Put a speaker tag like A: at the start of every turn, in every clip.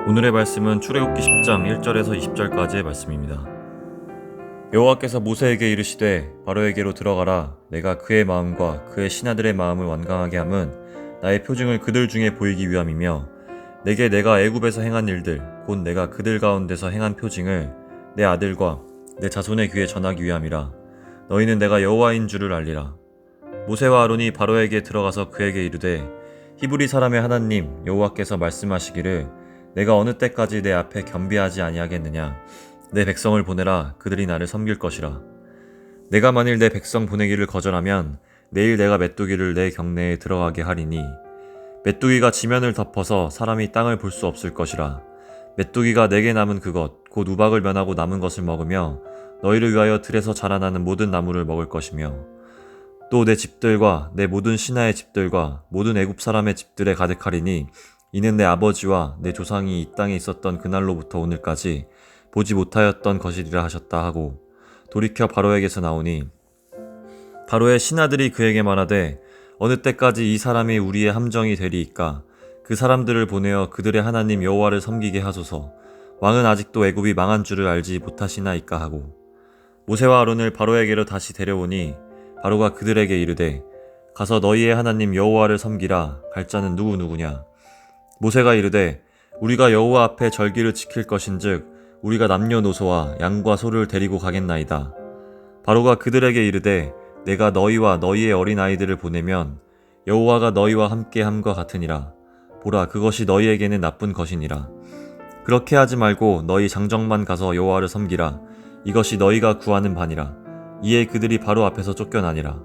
A: 오늘의 말씀은 출애굽기 10장 1절에서 20절까지의 말씀입니다. 여호와께서 모세에게 이르시되 바로에게로 들어가라. 내가 그의 마음과 그의 신하들의 마음을 완강하게 함은 나의 표징을 그들 중에 보이기 위함이며 내게 내가 애굽에서 행한 일들 곧 내가 그들 가운데서 행한 표징을 내 아들과 내 자손의 귀에 전하기 위함이라. 너희는 내가 여호와인 줄을 알리라. 모세와 아론이 바로에게 들어가서 그에게 이르되 히브리 사람의 하나님 여호와께서 말씀하시기를 내가 어느 때까지 내 앞에 겸비하지 아니하겠느냐. 내 백성을 보내라. 그들이 나를 섬길 것이라. 내가 만일 내 백성 보내기를 거절하면 내일 내가 메뚜기를 내 경내에 들어가게 하리니 메뚜기가 지면을 덮어서 사람이 땅을 볼 수 없을 것이라. 메뚜기가 내게 남은 그것 곧 우박을 면하고 남은 것을 먹으며 너희를 위하여 들에서 자라나는 모든 나무를 먹을 것이며 또 내 집들과 내 모든 신하의 집들과 모든 애굽 사람의 집들에 가득하리니 이는 내 아버지와 내 조상이 이 땅에 있었던 그날로부터 오늘까지 보지 못하였던 것이리라 하셨다 하고 돌이켜 바로에게서 나오니 바로의 신하들이 그에게 말하되 어느 때까지 이 사람이 우리의 함정이 되리이까. 그 사람들을 보내어 그들의 하나님 여호와를 섬기게 하소서. 왕은 아직도 애굽이 망한 줄을 알지 못하시나이까 하고 모세와 아론을 바로에게로 다시 데려오니 바로가 그들에게 이르되 가서 너희의 하나님 여호와를 섬기라. 갈 자는 누구냐. 모세가 이르되 우리가 여호와 앞에 절기를 지킬 것인즉 우리가 남녀노소와 양과 소를 데리고 가겠나이다. 바로가 그들에게 이르되 내가 너희와 너희의 어린아이들을 보내면 여호와가 너희와 함께함과 같으니라. 보라, 그것이 너희에게는 나쁜 것이니라. 그렇게 하지 말고 너희 장정만 가서 여호와를 섬기라. 이것이 너희가 구하는 바니라. 이에 그들이 바로 앞에서 쫓겨나니라.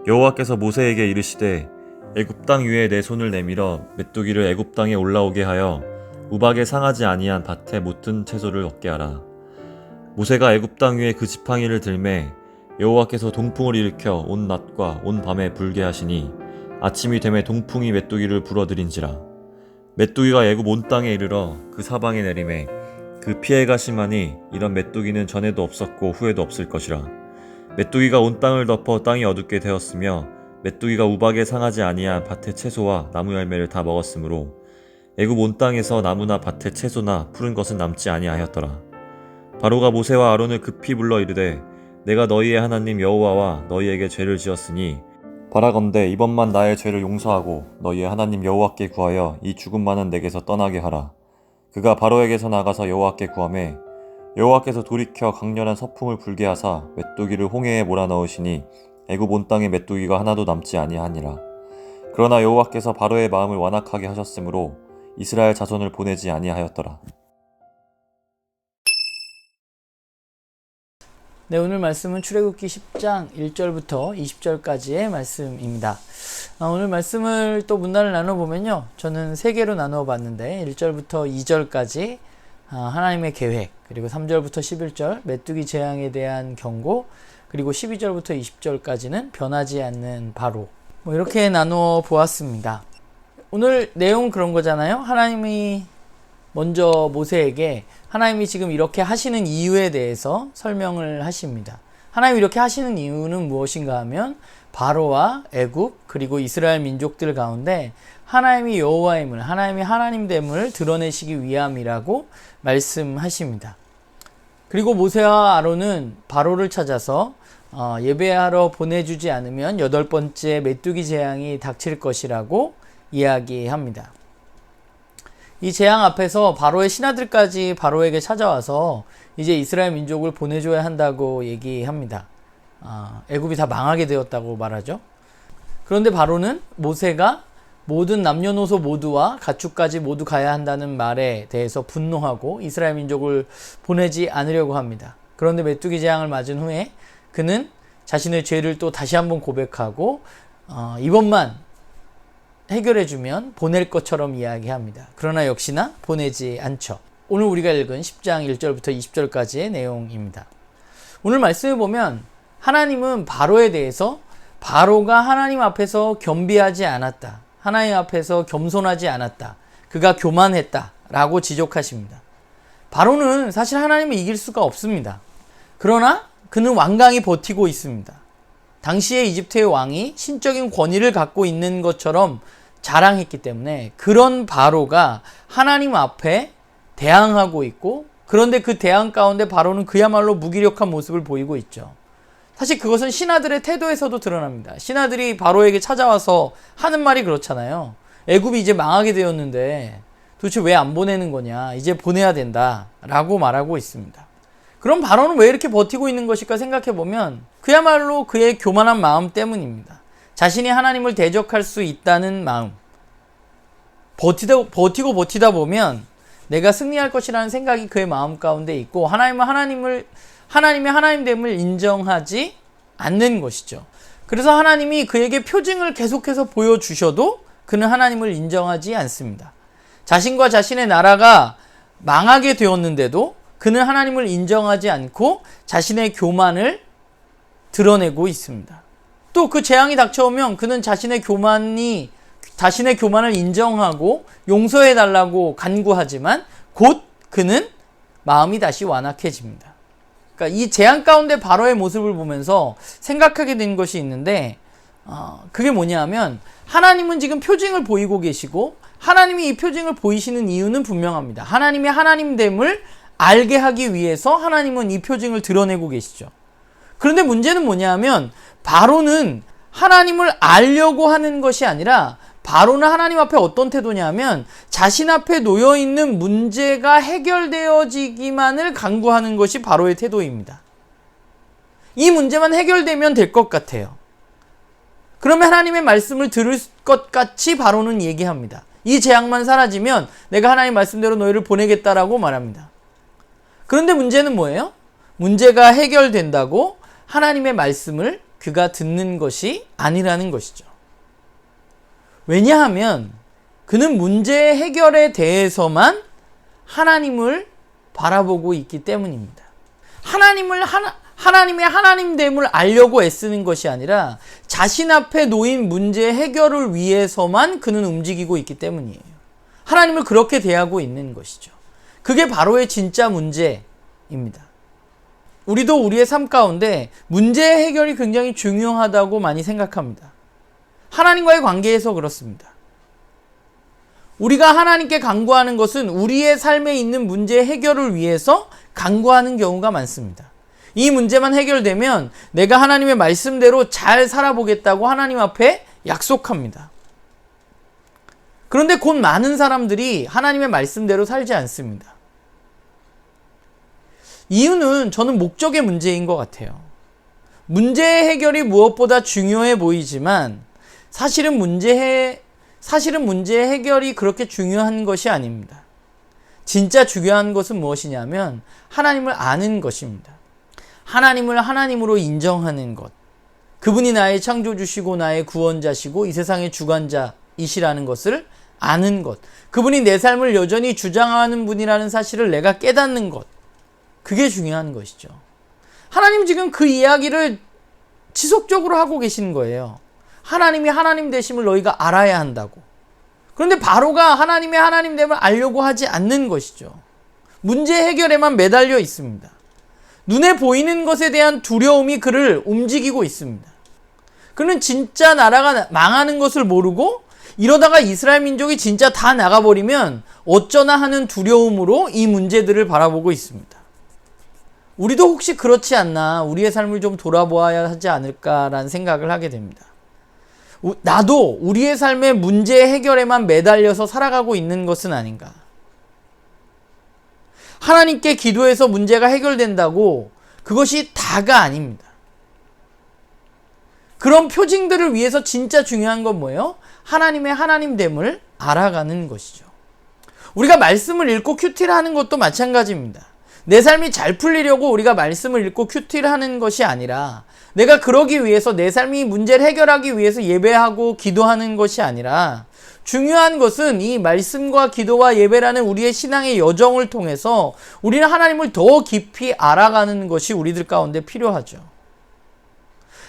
A: 여호와께서 모세에게 이르시되 애굽 땅 위에 내 손을 내밀어 메뚜기를 애굽 땅에 올라오게 하여 우박에 상하지 아니한 밭에 못든 채소를 얻게 하라. 모세가 애굽 땅 위에 그 지팡이를 들매 여호와께서 동풍을 일으켜 온 낮과 온 밤에 불게 하시니 아침이 되매 동풍이 메뚜기를 불어들인지라. 메뚜기가 애굽 온 땅에 이르러 그 사방에 내리매 그 피해가 심하니 이런 메뚜기는 전에도 없었고 후에도 없을 것이라. 메뚜기가 온 땅을 덮어 땅이 어둡게 되었으며 메뚜기가 우박에 상하지 아니한 밭의 채소와 나무 열매를 다 먹었으므로 애굽 온 땅에서 나무나 밭의 채소나 푸른 것은 남지 아니하였더라. 바로가 모세와 아론을 급히 불러 이르되 내가 너희의 하나님 여호와와 너희에게 죄를 지었으니 바라건대 이번만 나의 죄를 용서하고 너희의 하나님 여호와께 구하여 이 죽음만은 내게서 떠나게 하라. 그가 바로에게서 나가서 여호와께 구하매 여호와께서 돌이켜 강렬한 서풍을 불게 하사 메뚜기를 홍해에 몰아넣으시니 애굽 온 땅에 메뚜기가 하나도 남지 아니하니라. 그러나 여호와께서 바로의 마음을 완악하게 하셨으므로 이스라엘 자손을 보내지 아니하였더라.
B: 네, 오늘 말씀은 출애굽기 10장 1절부터 20절까지의 말씀입니다. 오늘 말씀을 또 문단을 나눠보면요, 저는 3개로 나누어봤는데 1절부터 2절까지 하나님의 계획, 그리고 3절부터 11절 메뚜기 재앙에 대한 경고, 그리고 12절부터 20절까지는 변하지 않는 바로, 이렇게 나누어 보았습니다. 오늘 내용 그런 거잖아요. 하나님이 먼저 모세에게 하나님이 지금 이렇게 하시는 이유에 대해서 설명을 하십니다. 하나님이 이렇게 하시는 이유는 무엇인가 하면 바로와 애굽 그리고 이스라엘 민족들 가운데 하나님이 여호와임을, 하나님이 하나님됨을 드러내시기 위함이라고 말씀하십니다. 그리고 모세와 아론은 바로를 찾아서 예배하러 보내주지 않으면 8번째 메뚜기 재앙이 닥칠 것이라고 이야기합니다. 이 재앙 앞에서 바로의 신하들까지 바로에게 찾아와서 이제 이스라엘 민족을 보내줘야 한다고 얘기합니다. 애굽이 다 망하게 되었다고 말하죠. 그런데 바로는 모세가 모든 남녀노소 모두와 가축까지 모두 가야 한다는 말에 대해서 분노하고 이스라엘 민족을 보내지 않으려고 합니다. 그런데 메뚜기 재앙을 맞은 후에 그는 자신의 죄를 또 다시 한번 고백하고 이번만 해결해주면 보낼 것처럼 이야기합니다. 그러나 역시나 보내지 않죠. 오늘 우리가 읽은 10장 1절부터 20절까지의 내용입니다. 오늘 말씀을 보면 하나님은 바로에 대해서 바로가 하나님 앞에서 겸비하지 않았다. 하나님 앞에서 겸손하지 않았다. 그가 교만했다. 라고 지적하십니다. 바로는 사실 하나님을 이길 수가 없습니다. 그러나 그는 완강히 버티고 있습니다. 당시의 이집트의 왕이 신적인 권위를 갖고 있는 것처럼 자랑했기 때문에 그런 바로가 하나님 앞에 대항하고 있고, 그런데 그 대항 가운데 바로는 그야말로 무기력한 모습을 보이고 있죠. 사실 그것은 신하들의 태도에서도 드러납니다. 신하들이 바로에게 찾아와서 하는 말이 그렇잖아요. 애굽이 이제 망하게 되었는데 도대체 왜 안 보내는 거냐, 이제 보내야 된다 라고 말하고 있습니다. 그럼 바로는 왜 이렇게 버티고 있는 것일까 생각해보면 그야말로 그의 교만한 마음 때문입니다. 자신이 하나님을 대적할 수 있다는 마음. 버티다 보면 내가 승리할 것이라는 생각이 그의 마음 가운데 있고, 하나님의 하나님됨을 인정하지 않는 것이죠. 그래서 하나님이 그에게 표징을 계속해서 보여주셔도 그는 하나님을 인정하지 않습니다. 자신과 자신의 나라가 망하게 되었는데도 그는 하나님을 인정하지 않고 자신의 교만을 드러내고 있습니다. 또 그 재앙이 닥쳐오면 그는 자신의 교만을 인정하고 용서해달라고 간구하지만 곧 그는 마음이 다시 완악해집니다. 그러니까 이 재앙 가운데 바로의 모습을 보면서 생각하게 된 것이 있는데, 그게 뭐냐면 하나님은 지금 표징을 보이고 계시고, 하나님이 이 표징을 보이시는 이유는 분명합니다. 하나님의 하나님됨을 알게 하기 위해서 하나님은 이 표징을 드러내고 계시죠. 그런데 문제는 뭐냐면 바로는 하나님을 알려고 하는 것이 아니라, 바로는 하나님 앞에 어떤 태도냐면 자신 앞에 놓여있는 문제가 해결되어지기만을 간구하는 것이 바로의 태도입니다. 이 문제만 해결되면 될 것 같아요. 그러면 하나님의 말씀을 들을 것 같이 바로는 얘기합니다. 이 재앙만 사라지면 내가 하나님 말씀대로 너희를 보내겠다라고 말합니다. 그런데 문제는 뭐예요? 문제가 해결된다고 하나님의 말씀을 그가 듣는 것이 아니라는 것이죠. 왜냐하면 그는 문제 해결에 대해서만 하나님을 바라보고 있기 때문입니다. 하나님의 하나님됨을 알려고 애쓰는 것이 아니라 자신 앞에 놓인 문제 해결을 위해서만 그는 움직이고 있기 때문이에요. 하나님을 그렇게 대하고 있는 것이죠. 그게 바로의 진짜 문제입니다. 우리도 우리의 삶 가운데 문제 해결이 굉장히 중요하다고 많이 생각합니다. 하나님과의 관계에서 그렇습니다. 우리가 하나님께 간구하는 것은 우리의 삶에 있는 문제 해결을 위해서 간구하는 경우가 많습니다. 이 문제만 해결되면 내가 하나님의 말씀대로 잘 살아보겠다고 하나님 앞에 약속합니다. 그런데 곧 많은 사람들이 하나님의 말씀대로 살지 않습니다. 이유는 저는 목적의 문제인 것 같아요. 문제 해결이 무엇보다 중요해 보이지만 사실은 문제 해결이 그렇게 중요한 것이 아닙니다. 진짜 중요한 것은 무엇이냐면 하나님을 아는 것입니다. 하나님을 하나님으로 인정하는 것. 그분이 나의 창조주시고 나의 구원자시고 이 세상의 주관자이시라는 것을 아는 것. 그분이 내 삶을 여전히 주장하는 분이라는 사실을 내가 깨닫는 것. 그게 중요한 것이죠. 하나님 지금 그 이야기를 지속적으로 하고 계시는 거예요. 하나님이 하나님 되심을 너희가 알아야 한다고. 그런데 바로가 하나님의 하나님됨을 알려고 하지 않는 것이죠. 문제 해결에만 매달려 있습니다. 눈에 보이는 것에 대한 두려움이 그를 움직이고 있습니다. 그는 진짜 나라가 망하는 것을 모르고 이러다가 이스라엘 민족이 진짜 다 나가버리면 어쩌나 하는 두려움으로 이 문제들을 바라보고 있습니다. 우리도 혹시 그렇지 않나, 우리의 삶을 좀 돌아보아야 하지 않을까라는 생각을 하게 됩니다. 나도 우리의 삶의 문제 해결에만 매달려서 살아가고 있는 것은 아닌가. 하나님께 기도해서 문제가 해결된다고 그것이 다가 아닙니다. 그런 표징들을 위해서 진짜 중요한 건 뭐예요? 하나님의 하나님됨을 알아가는 것이죠. 우리가 말씀을 읽고 큐티를 하는 것도 마찬가지입니다. 내 삶이 잘 풀리려고 우리가 말씀을 읽고 큐티를 하는 것이 아니라, 내가 그러기 위해서 내 삶이 문제를 해결하기 위해서 예배하고 기도하는 것이 아니라, 중요한 것은 이 말씀과 기도와 예배라는 우리의 신앙의 여정을 통해서 우리는 하나님을 더 깊이 알아가는 것이 우리들 가운데 필요하죠.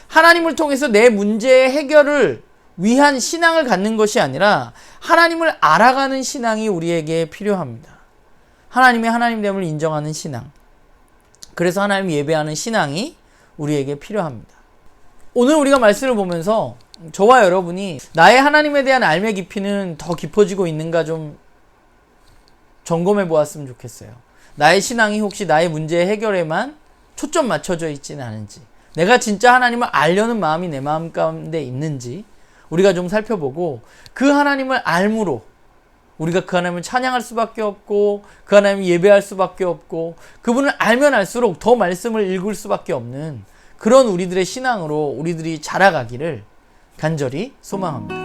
B: 하나님을 통해서 내 문제의 해결을 위한 신앙을 갖는 것이 아니라 하나님을 알아가는 신앙이 우리에게 필요합니다. 하나님의 하나님됨을 인정하는 신앙. 그래서 하나님 예배하는 신앙이 우리에게 필요합니다. 오늘 우리가 말씀을 보면서 저와 여러분이 나의 하나님에 대한 알매 깊이는 더 깊어지고 있는가 좀 점검해 보았으면 좋겠어요. 나의 신앙이 혹시 나의 문제 해결에만 초점 맞춰져 있지는 않은지, 내가 진짜 하나님을 알려는 마음이 내 마음 가운데 있는지 우리가 좀 살펴보고, 그 하나님을 알므로 우리가 그 하나님을 찬양할 수밖에 없고, 그 하나님을 예배할 수밖에 없고, 그분을 알면 알수록 더 말씀을 읽을 수밖에 없는 그런 우리들의 신앙으로 우리들이 자라가기를 간절히 소망합니다.